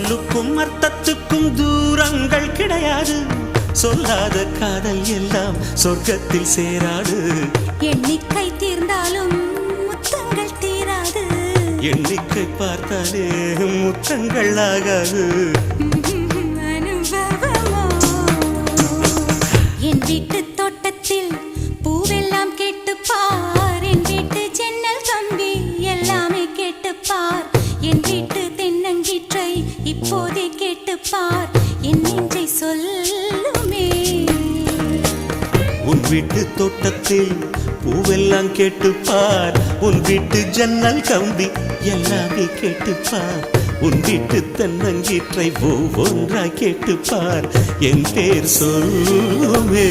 சொல்லுக்கும் அர்த்தத்துக்கும் தூரங்கள் கிடையாது. சொல்லாத காதல் எல்லாம் சொர்க்கத்தில் சேராது. எண்ணிக்கை தீர்ந்தாலும் முத்தங்கள் தீராது. எண்ணிக்கை பார்த்தாலே முத்தங்கள் ஆகாது. அனுபவமோ என் வீட்டு தோட்டத்தில் பூவெல்லாம் கேட்டுப்பார். என் வீட்டு ஜன்னல் கம்பி எல்லாமே கேட்டுப்பார். என் வீட்டு தென்னங்கீற்றை இப்போதே கேட்டுப்பார். என் நெஞ்சை சொல்லுமே. உன் வீட்டு தோட்டத்தில் பூவெல்லாம் கேட்டுப்பார். உன் வீட்டு ஜன்னல் கம்பி எல்லாமே கேட்டுப்பார். உன் வீட்டு தென்னங்கீற்றை ஒவ்வொன்றாய் கேட்டுப்பார். என் பேர் சொல்லுமே.